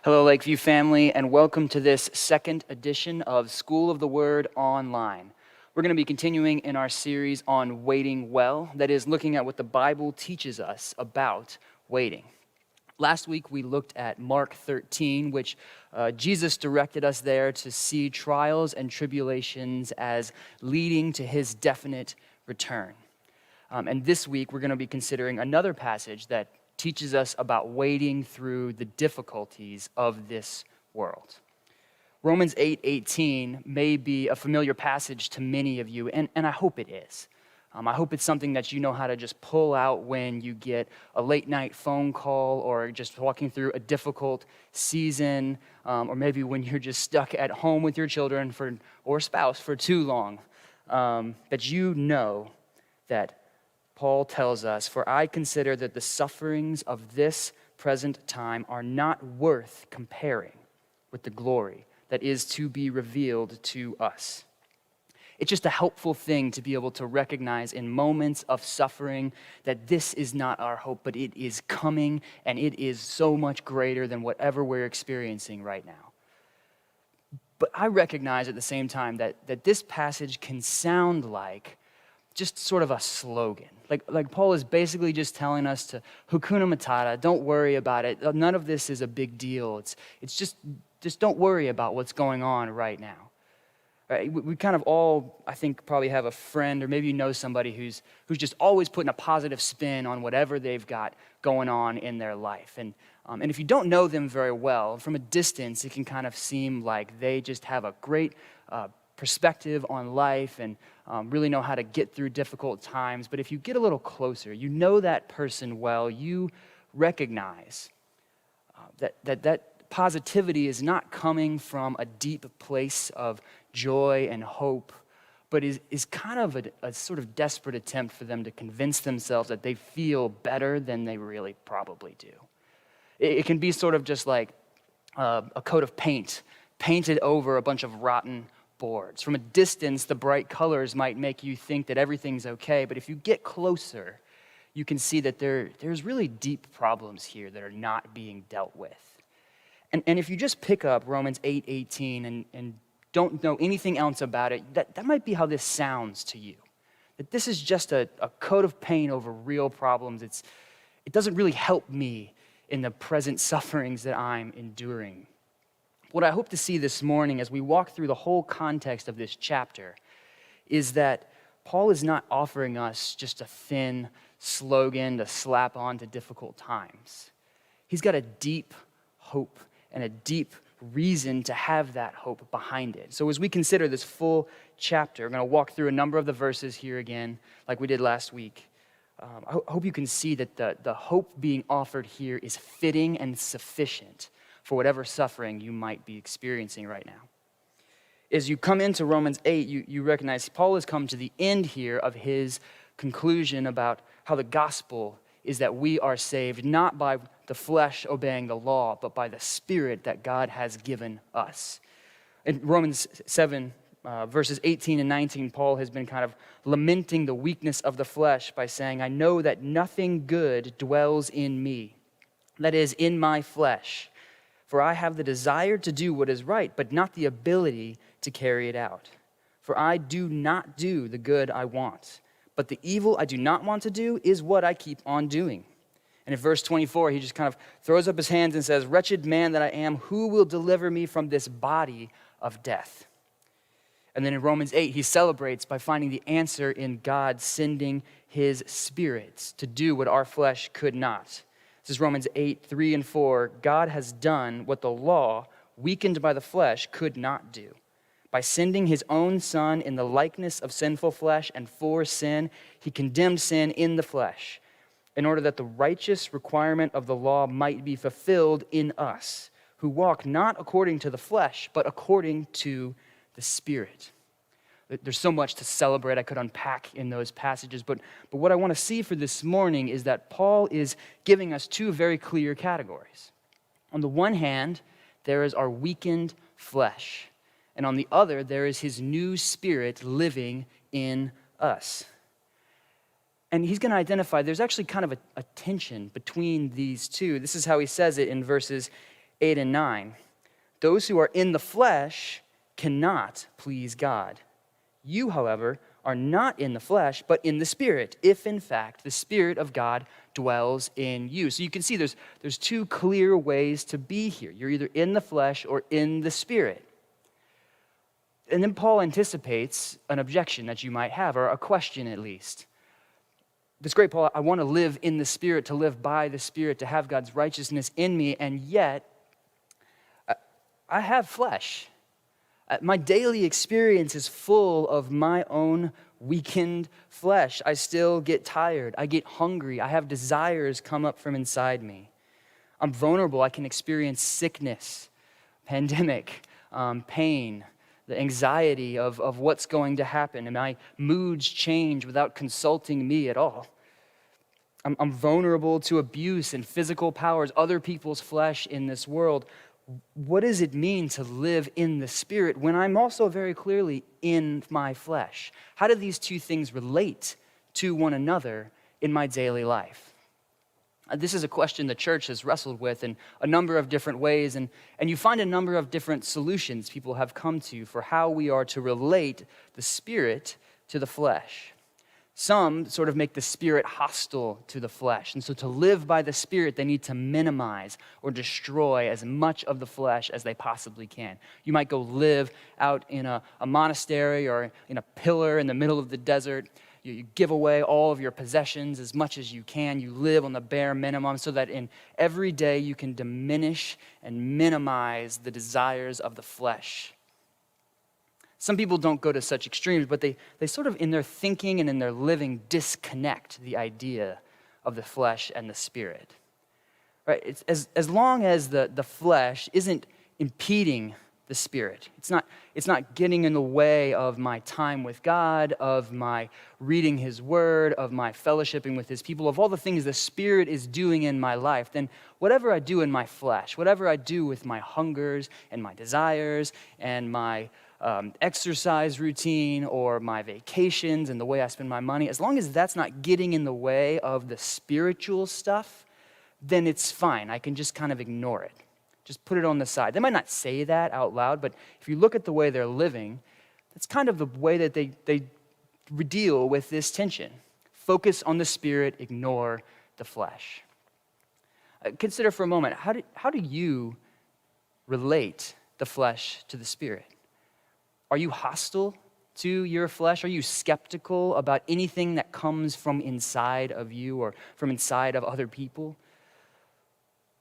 Hello, Lakeview family, and welcome to this second edition of School of the Word Online. We're going to be continuing in our series on waiting well, that is, looking at what the Bible teaches us about waiting. Last week, we looked at Mark 13, which Jesus directed us there to see trials and tribulations as leading to his definite return. And this week, we're going to be considering another passage that teaches us about wading through the difficulties of this world. Romans 8:18 may be a familiar passage to many of you, and I hope it is. I hope it's something that you know how to just pull out when you get a late night phone call or just walking through a difficult season, or maybe when you're just stuck at home with your children or spouse for too long, that you know that Paul tells us, "For I consider that the sufferings of this present time are not worth comparing with the glory that is to be revealed to us." It's just a helpful thing to be able to recognize in moments of suffering that this is not our hope, but it is coming, and it is so much greater than whatever we're experiencing right now. But I recognize at the same time that this passage can sound like just sort of a slogan. Like Paul is basically just telling us to Hakuna Matata, don't worry about it. None of this is a big deal. It's just don't worry about what's going on right now. Right? We kind of all, I think, probably have a friend, or maybe you know somebody who's just always putting a positive spin on whatever they've got going on in their life. And if you don't know them very well, from a distance, it can kind of seem like they just have a great perspective on life and really know how to get through difficult times. But if you get a little closer, you know that person well, you recognize that positivity is not coming from a deep place of joy and hope, but is kind of a sort of desperate attempt for them to convince themselves that they feel better than they really probably do. It can be sort of just like a coat of paint painted over a bunch of rotten boards. From a distance, the bright colors might make you think that everything's okay, but if you get closer, you can see that there's really deep problems here that are not being dealt with. And if you just pick up Romans 8:18 and don't know anything else about it, that might be how this sounds to you. That this is just a coat of paint over real problems. It doesn't really help me in the present sufferings that I'm enduring. What I hope to see this morning as we walk through the whole context of this chapter is that Paul is not offering us just a thin slogan to slap on to difficult times. He's got a deep hope and a deep reason to have that hope behind it. So as we consider this full chapter, we're going to walk through a number of the verses here again, like we did last week. I hope you can see that the hope being offered here is fitting and sufficient for whatever suffering you might be experiencing right now. As you come into Romans 8, you recognize Paul has come to the end here of his conclusion about how the gospel is that we are saved not by the flesh obeying the law, but by the Spirit that God has given us. In Romans 7, verses 18 and 19, Paul has been kind of lamenting the weakness of the flesh by saying, "I know that nothing good dwells in me, that is, in my flesh. For I have the desire to do what is right, but not the ability to carry it out. For I do not do the good I want, but the evil I do not want to do is what I keep on doing." And in verse 24, he just kind of throws up his hands and says, "Wretched man that I am, who will deliver me from this body of death?" And then in Romans 8, he celebrates by finding the answer in God sending his Spirit to do what our flesh could not. This is Romans 8, 3 and 4. God has done what the law, weakened by the flesh, could not do. By sending his own Son in the likeness of sinful flesh and for sin, he condemned sin in the flesh, in order that the righteous requirement of the law might be fulfilled in us, who walk not according to the flesh, but according to the Spirit. There's so much to celebrate I could unpack in those passages, but what I want to see for this morning is that Paul is giving us two very clear categories. On the one hand, there is our weakened flesh, and on the other, there is his new Spirit living in us. And he's going to identify there's actually kind of a tension between these two. This is how he says it in verses 8 and 9. Those who are in the flesh cannot please God. You, however, are not in the flesh, but in the Spirit, if in fact the Spirit of God dwells in you. So you can see there's two clear ways to be here. You're either in the flesh or in the Spirit. And then Paul anticipates an objection that you might have, or a question at least. That's great, Paul. I want to live in the Spirit, to live by the Spirit, to have God's righteousness in me, and yet I have flesh. My daily experience is full of my own weakened flesh. I still get tired. I get hungry. I have desires come up from inside me. I'm vulnerable. I can experience sickness, pandemic, pain, the anxiety of what's going to happen, and my moods change without consulting me at all. I'm vulnerable to abuse and physical powers, other people's flesh in this world. What does it mean to live in the Spirit when I'm also very clearly in my flesh? How do these two things relate to one another in my daily life? This is a question the church has wrestled with in a number of different ways, and you find a number of different solutions people have come to for how we are to relate the Spirit to the flesh. Some sort of make the Spirit hostile to the flesh, and so to live by the Spirit, they need to minimize or destroy as much of the flesh as they possibly can. You might go live out in a monastery or in a pillar in the middle of the desert. You give away all of your possessions as much as you can. You live on the bare minimum so that in every day you can diminish and minimize the desires of the flesh. Some people don't go to such extremes, but they sort of in their thinking and in their living disconnect the idea of the flesh and the Spirit. Right? It's as long as the flesh isn't impeding the Spirit. It's not getting in the way of my time with God, of my reading His Word, of my fellowshipping with His people, of all the things the Spirit is doing in my life, then whatever I do in my flesh, whatever I do with my hungers and my desires and my exercise routine or my vacations and the way I spend my money, as long as that's not getting in the way of the spiritual stuff, then it's fine. I can just kind of ignore it. Just put it on the side. They might not say that out loud, but if you look at the way they're living, that's kind of the way that they deal with this tension. Focus on the Spirit, ignore the flesh. Consider for a moment, how do you relate the flesh to the Spirit? Are you hostile to your flesh? Are you skeptical about anything that comes from inside of you or from inside of other people?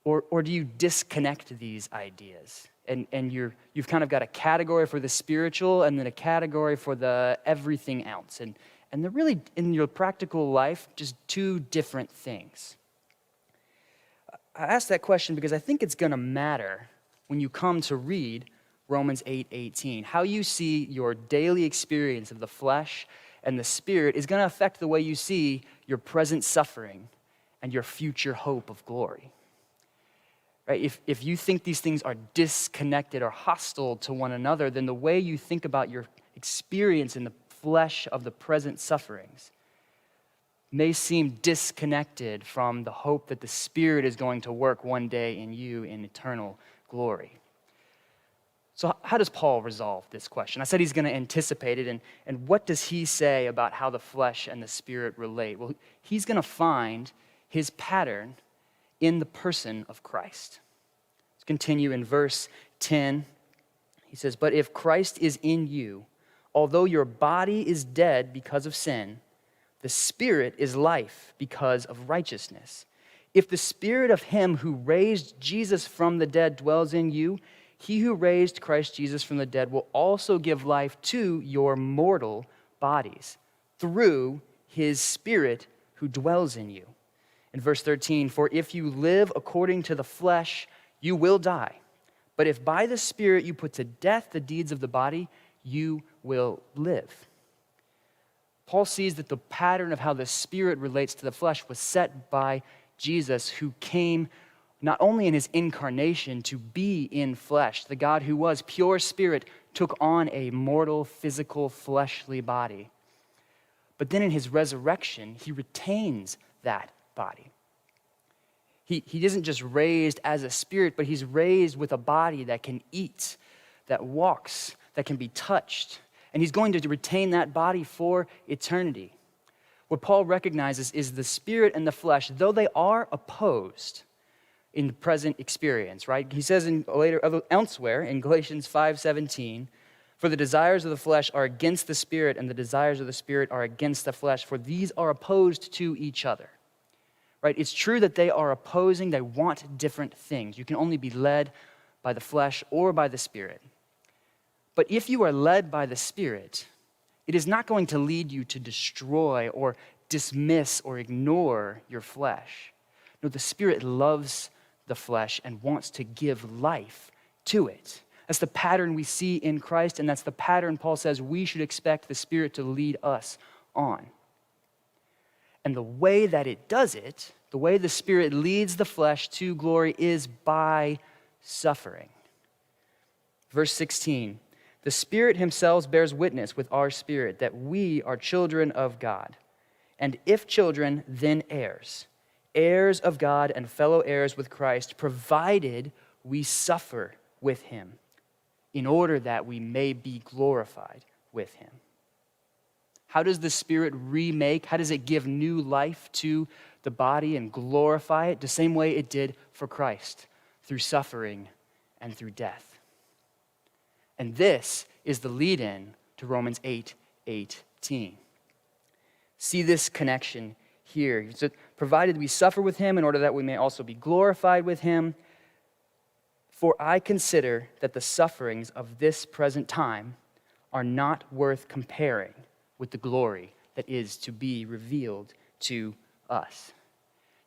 Or do you disconnect these ideas? And you've kind of got a category for the spiritual and then a category for the everything else. And they're really, in your practical life, just two different things. I ask that question because I think it's going to matter when you come to read Romans 8:18. How you see your daily experience of the flesh and the Spirit is going to affect the way you see your present suffering and your future hope of glory. Right? If you think these things are disconnected or hostile to one another, then the way you think about your experience in the flesh of the present sufferings may seem disconnected from the hope that the Spirit is going to work one day in you in eternal glory. So how does Paul resolve this question? I said he's going to anticipate it, and what does he say about how the flesh and the Spirit relate? Well, he's going to find his pattern in the person of Christ. Let's continue in verse 10. He says, "But if Christ is in you, although your body is dead because of sin, the Spirit is life because of righteousness. If the Spirit of Him who raised Jesus from the dead dwells in you, He who raised Christ Jesus from the dead will also give life to your mortal bodies through His Spirit who dwells in you." In verse 13, "For if you live according to the flesh, you will die. But if by the Spirit you put to death the deeds of the body, you will live." Paul sees that the pattern of how the Spirit relates to the flesh was set by Jesus, who came not only in His incarnation to be in flesh. The God who was pure Spirit took on a mortal, physical, fleshly body. But then in His resurrection, He retains that body. He isn't just raised as a spirit, but he's raised with a body that can eat, that walks, that can be touched. And he's going to retain that body for eternity. What Paul recognizes is the spirit and the flesh, though they are opposed in the present experience, right? He says elsewhere in Galatians 5:17, for the desires of the flesh are against the spirit, and the desires of the spirit are against the flesh, for these are opposed to each other. Right? It's true that they are opposing, they want different things. You can only be led by the flesh or by the spirit. But if you are led by the spirit, it is not going to lead you to destroy or dismiss or ignore your flesh. No, the spirit loves the flesh and wants to give life to it. That's the pattern we see in Christ, and that's the pattern Paul says we should expect the spirit to lead us on. And the way that it does it, the way the Spirit leads the flesh to glory is by suffering. Verse 16, the Spirit himself bears witness with our spirit that we are children of God. And if children, then heirs, heirs of God and fellow heirs with Christ, provided we suffer with him, in order that we may be glorified with him. How does the Spirit remake? How does it give new life to the body and glorify it? The same way it did for Christ, through suffering and through death. And this is the lead-in to Romans 8:18. See this connection here. So, provided we suffer with him in order that we may also be glorified with him. For I consider that the sufferings of this present time are not worth comparing with the glory that is to be revealed to us.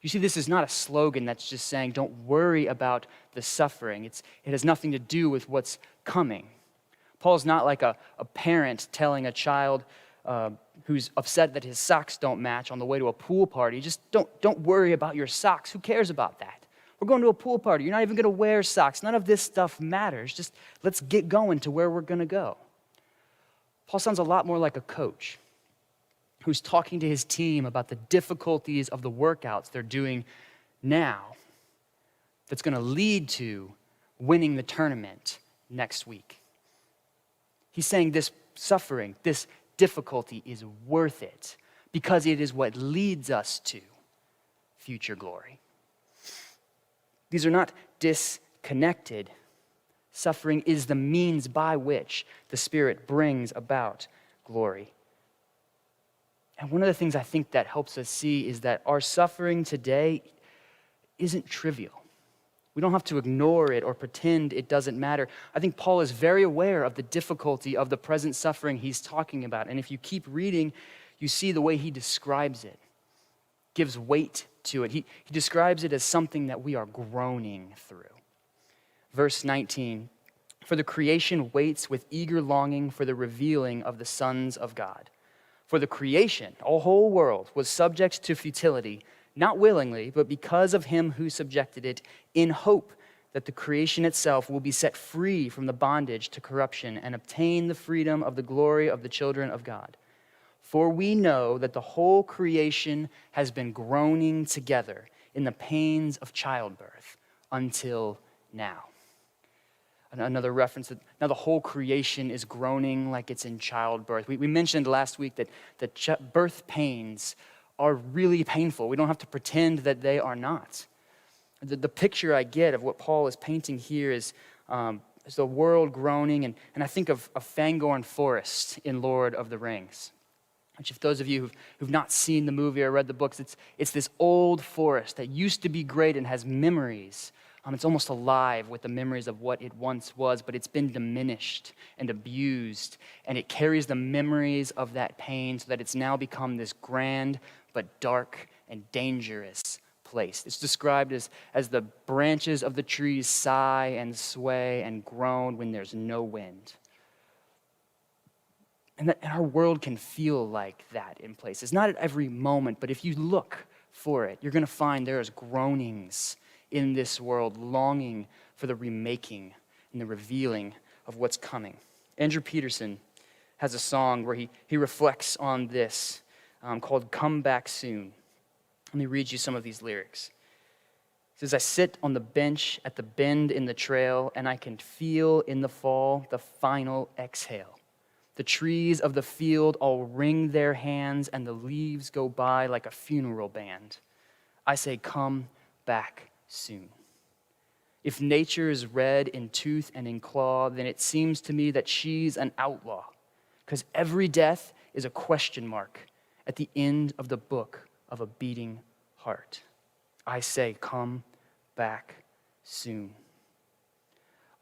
You see, this is not a slogan that's just saying, don't worry about the suffering. It has nothing to do with what's coming. Paul's not like a parent telling a child who's upset that his socks don't match on the way to a pool party, just don't worry about your socks. Who cares about that? We're going to a pool party. You're not even going to wear socks. None of this stuff matters. Just let's get going to where we're going to go. Paul sounds a lot more like a coach who's talking to his team about the difficulties of the workouts they're doing now that's going to lead to winning the tournament next week. He's saying this suffering, this difficulty is worth it because it is what leads us to future glory. These are not disconnected. Suffering is the means by which the Spirit brings about glory. And one of the things I think that helps us see is that our suffering today isn't trivial. We don't have to ignore it or pretend it doesn't matter. I think Paul is very aware of the difficulty of the present suffering he's talking about. And if you keep reading, you see the way he describes it, gives weight to it. He describes it as something that we are groaning through. Verse 19, for the creation waits with eager longing for the revealing of the sons of God. For the creation, a whole world, was subject to futility, not willingly, but because of him who subjected it, in hope that the creation itself will be set free from the bondage to corruption and obtain the freedom of the glory of the children of God. For we know that the whole creation has been groaning together in the pains of childbirth until now. Another reference that now the whole creation is groaning like it's in childbirth. We mentioned last week that birth pains are really painful. We don't have to pretend that they are not. The picture I get of what Paul is painting here is the world groaning, and I think of Fangorn Forest in Lord of the Rings. Which, if those of you who've not seen the movie or read the books, it's this old forest that used to be great and has memories. It's almost alive with the memories of what it once was, but it's been diminished and abused, and it carries the memories of that pain so that it's now become this grand but dark and dangerous place. It's described as the branches of the trees sigh and sway and groan when there's no wind. And our world can feel like that in places. Not at every moment, but if you look for it, you're going to find there is groanings in this world, longing for the remaking and the revealing of what's coming. Andrew Peterson has a song where he reflects on this called Come Back Soon. Let me read you some of these lyrics. He says, I sit on the bench at the bend in the trail, and I can feel in the fall the final exhale. The trees of the field all wring their hands, and the leaves go by like a funeral band. I say, come back soon. If nature is red in tooth and in claw, then it seems to me that she's an outlaw, because every death is a question mark at the end of the book of a beating heart. I say, come back soon.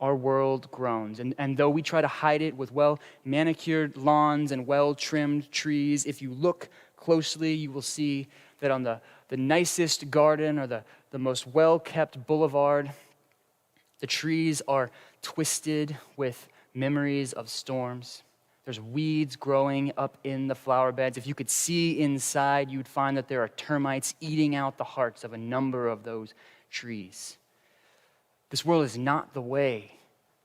Our world groans, and though we try to hide it with well-manicured lawns and well-trimmed trees, if you look closely, you will see that on the nicest garden or the most well-kept boulevard, the trees are twisted with memories of storms. There's weeds growing up in the flower beds. If you could see inside, you'd find that there are termites eating out the hearts of a number of those trees. This world is not the way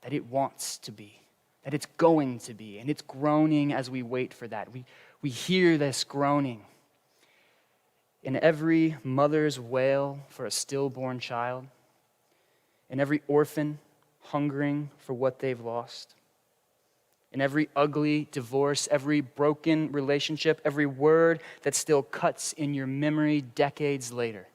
that it wants to be, that it's going to be, and it's groaning as we wait for that. We hear this groaning in every mother's wail for a stillborn child, in every orphan hungering for what they've lost, in every ugly divorce, every broken relationship, every word that still cuts in your memory decades later.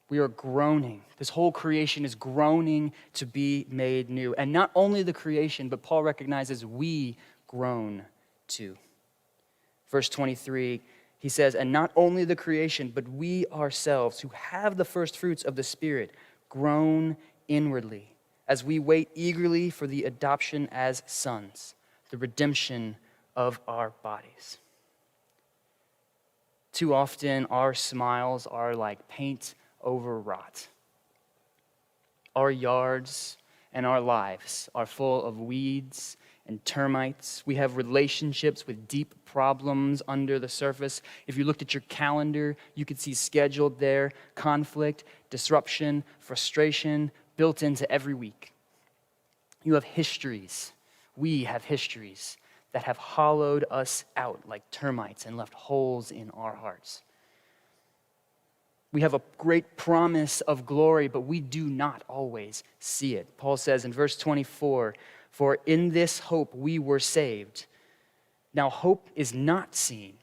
We are groaning. This whole creation is groaning to be made new. And not only the creation, but Paul recognizes we groan too. Verse 23, he says, and not only the creation, but we ourselves who have the first fruits of the Spirit groan inwardly as we wait eagerly for the adoption as sons, the redemption of our bodies. Too often, our smiles are like paint over rot. Our yards and our lives are full of weeds and termites. We have relationships with deep problems under the surface. If you looked at your calendar, you could see scheduled there conflict, disruption, frustration built into every week. You have histories. We have histories that have hollowed us out like termites and left holes in our hearts. We have a great promise of glory, but we do not always see it. Paul says in verse 24, for in this hope we were saved. Now hope is not seen,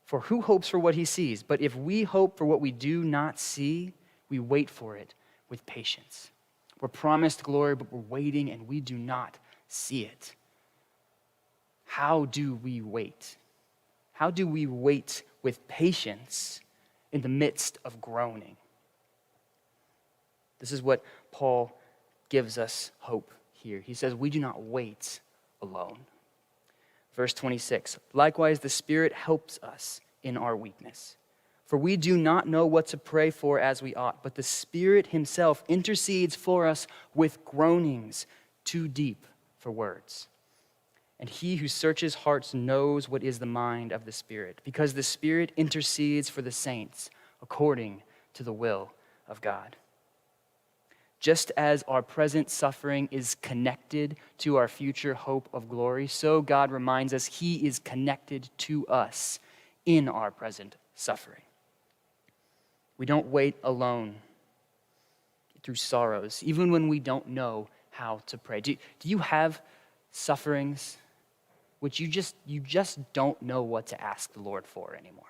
for who hopes for what he sees? But if we hope for what we do not see, we wait for it with patience. We're promised glory, but we're waiting and we do not see it. How do we wait? How do we wait with patience in the midst of groaning? This is what Paul gives us hope here. He says, we do not wait alone. Verse 26, likewise, the Spirit helps us in our weakness. For we do not know what to pray for as we ought, but the Spirit himself intercedes for us with groanings too deep for words. And he who searches hearts knows what is the mind of the Spirit, because the Spirit intercedes for the saints according to the will of God. Just as our present suffering is connected to our future hope of glory, so God reminds us he is connected to us in our present suffering. We don't wait alone through sorrows, even when we don't know how to pray. Do you have sufferings which you just don't know what to ask the Lord for anymore?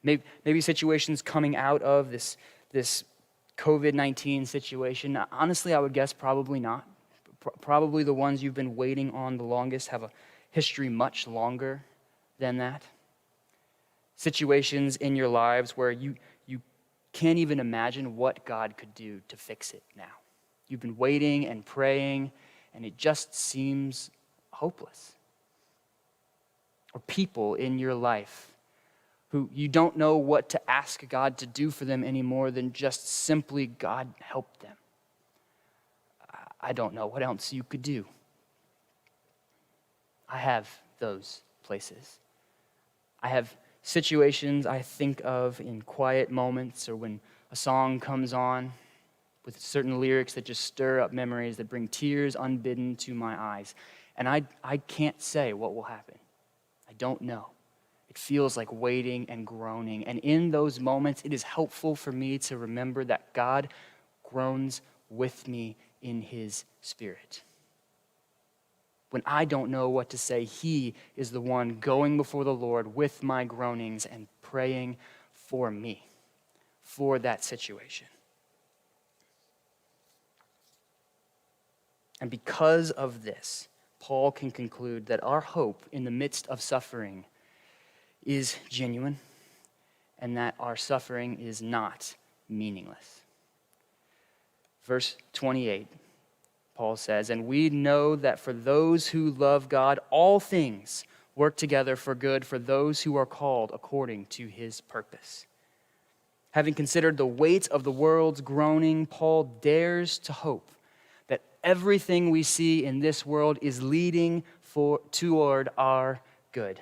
Maybe situations coming out of this COVID-19 situation. Honestly, I would guess probably not. Probably the ones you've been waiting on the longest have a history much longer than that. Situations in your lives where you can't even imagine what God could do to fix it now. You've been waiting and praying, and it just seems hopeless. Or people in your life who you don't know what to ask God to do for them any more than just simply, God, help them. I don't know what else you could do. I have those places. I have situations I think of in quiet moments or when a song comes on with certain lyrics that just stir up memories that bring tears unbidden to my eyes. And I can't say what will happen. I don't know. it feels like waiting and groaning. And in those moments, it is helpful for me to remember that God groans with me in his Spirit. When I don't know what to say, he is the one going before the Lord with my groanings and praying for me, for that situation. And because of this, Paul can conclude that our hope in the midst of suffering is genuine and that our suffering is not meaningless. Verse 28, Paul says, "And we know that for those who love God, all things work together for good for those who are called according to his purpose." Having considered the weight of the world's groaning, Paul dares to hope that everything we see in this world is leading toward our good.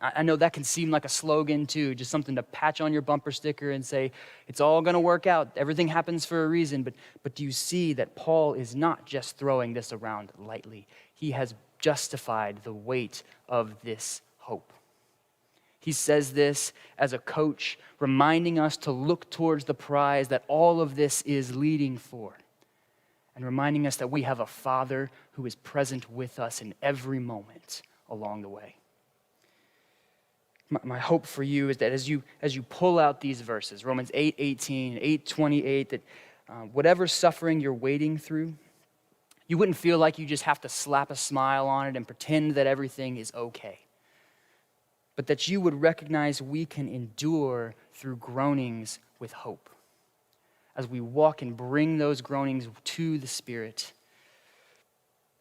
I know that can seem like a slogan too, just something to patch on your bumper sticker and say, it's all going to work out. Everything happens for a reason. But do you see that Paul is not just throwing this around lightly? He has justified the weight of this hope. He says this as a coach, reminding us to look towards the prize that all of this is leading for, and reminding us that we have a Father who is present with us in every moment along the way. My hope for you is that as you pull out these verses, Romans 8:18, 8:28, that whatever suffering you're wading through, you wouldn't feel like you just have to slap a smile on it and pretend that everything is okay. But that you would recognize we can endure through groanings with hope. As we walk and bring those groanings to the Spirit,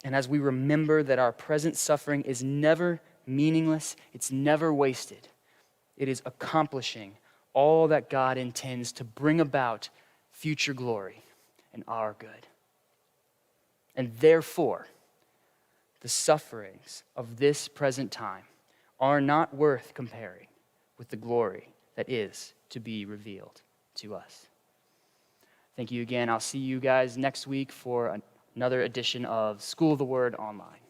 and as we remember that our present suffering is never meaningless, it's never wasted. It is accomplishing all that God intends to bring about future glory and our good. And therefore, the sufferings of this present time are not worth comparing with the glory that is to be revealed to us. Thank you again. I'll see you guys next week for another edition of School of the Word Online.